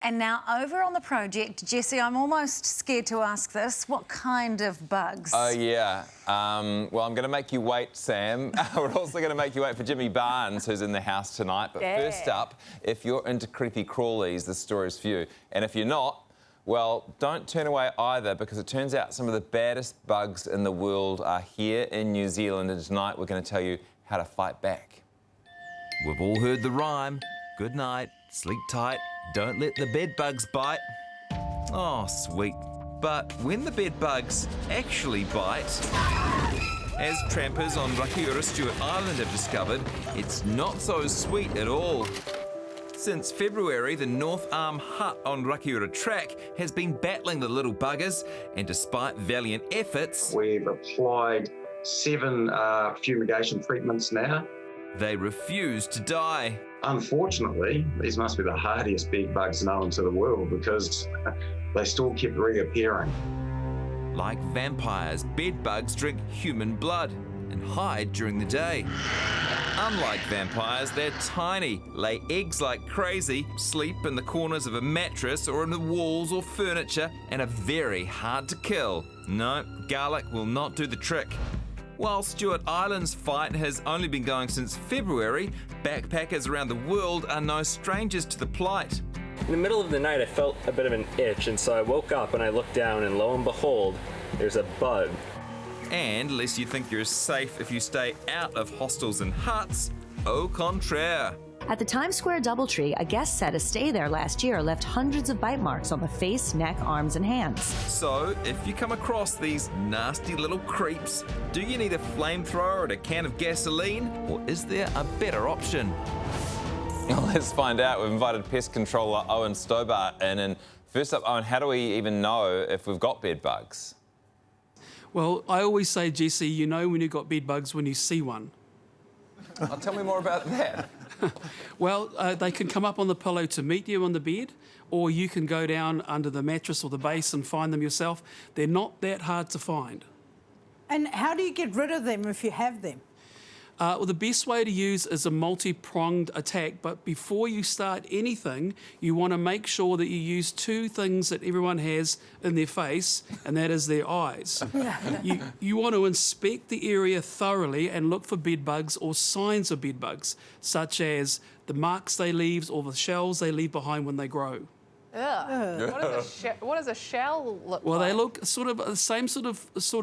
And now over on the project, Jesse, I'm almost scared to ask this. What kind of bugs? Oh, yeah. Well, I'm going to make you wait, Sam. We're also going to make you wait for Jimmy Barnes, who's in the house tonight. But first up, if you're into creepy crawlies, this story's for you. And if you're not, well, don't turn away either, because it turns out some of the baddest bugs in the world are here in New Zealand. And tonight we're going to tell you how to fight back. We've all heard the rhyme. Good night, sleep tight, don't let the bed bugs bite. Oh, sweet. But when the bed bugs actually bite, as trampers on Rakiura Stewart Island have discovered, it's not so sweet at all. Since February, the North Arm hut on Rakiura Track has been battling the little buggers, and despite valiant efforts, we've applied 7 fumigation treatments now. They refuse to die. Unfortunately, these must be the hardiest bed bugs known to the world, because they still keep reappearing. Like vampires, bed bugs drink human blood and hide during the day. Unlike vampires, they're tiny, lay eggs like crazy, sleep in the corners of a mattress or in the walls or furniture, and are very hard to kill. No, garlic will not do the trick. While Stewart Island's fight has only been going since February, backpackers around the world are no strangers to the plight. In the middle of the night, I felt a bit of an itch, and so I woke up and I looked down, and lo and behold, there's a bug. And lest you think you're safe if you stay out of hostels and huts, au contraire. At the Times Square Doubletree, a guest said a stay there last year left hundreds of bite marks on the face, neck, arms, and hands. So, if you come across these nasty little creeps, do you need a flamethrower and a can of gasoline, or is there a better option? Well, let's find out. We've invited pest controller Owen Stobart in. And first up, Owen, how do we even know if we've got bed bugs? Well, I always say, Jesse, you know when you've got bed bugs when you see one. Tell me more about that. Well, they can come up on the pillow to meet you on the bed, or you can go down under the mattress or the base and find them yourself. They're not that hard to find. And how do you get rid of them if you have them? Well, the best way to use is a multi-pronged attack, but before you start anything, you want to make sure that you use 2 things that everyone has in their face, and that is their eyes. You want to inspect the area thoroughly and look for bed bugs or signs of bed bugs, such as the marks they leave or the shells they leave behind when they grow. Ugh. What does a shell look like? Well, they look sort of the same sort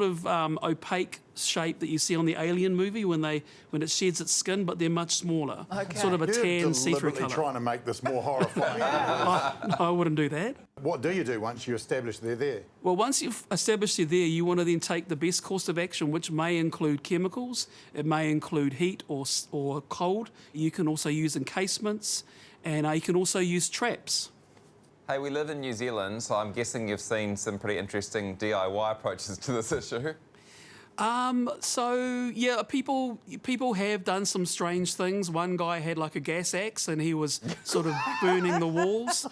of opaque shape that you see on the Alien movie when it sheds its skin, but they're much smaller. Okay. Sort of a tan, see-through colour. Trying to make this more horrifying. I wouldn't do that. What do you do once you establish they're there? Well, once you've established they're there, you want to then take the best course of action, which may include chemicals, it may include heat or cold. You can also use encasements, and you can also use traps. Hey, we live in New Zealand, so I'm guessing you've seen some pretty interesting DIY approaches to this issue. So yeah, people have done some strange things. One guy had like a gas axe and he was sort of burning the walls.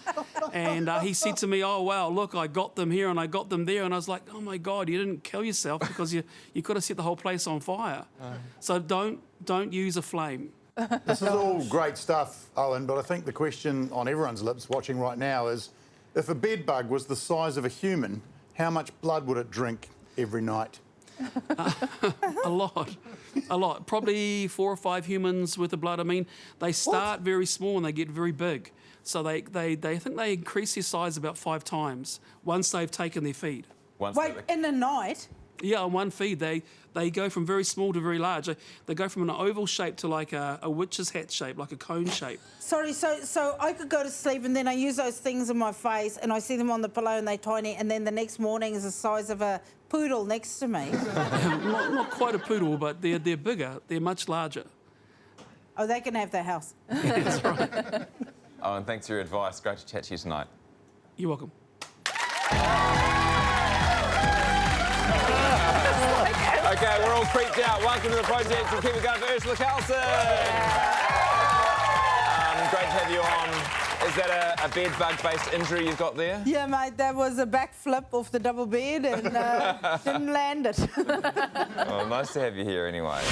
And he said to me, "Oh wow, look, I got them here and I got them there." And I was like, "Oh my God, you didn't kill yourself because you could have set the whole place on fire." So don't use a flame. This is all great stuff, Owen, but I think the question on everyone's lips watching right now is, if a bed bug was the size of a human, how much blood would it drink every night? A lot. Probably 4 or 5 humans worth of blood. I mean, they start very small and they get very big. So they think they increase their size about 5 times once they've taken their feed. Wait, in the night? Yeah, on one feed, they go from very small to very large. They go from an oval shape to like a witch's hat shape, like a cone shape. Sorry, so I could go to sleep and then I use those things in my face and I see them on the pillow and they're tiny, and then the next morning is the size of a poodle next to me. not quite a poodle, but they're bigger. They're much larger. Oh, they can have their house. Yeah, that's right. Oh, and thanks for your advice. Great to chat to you tonight. You're welcome. Okay, we're all creeped out. Welcome to the project. We'll keep it going for Ursula Carlson. Great to have you on. Is that a bed bug-based injury you've got there? Yeah, mate, that was a backflip off the double bed and didn't land it. Well, nice to have you here anyway.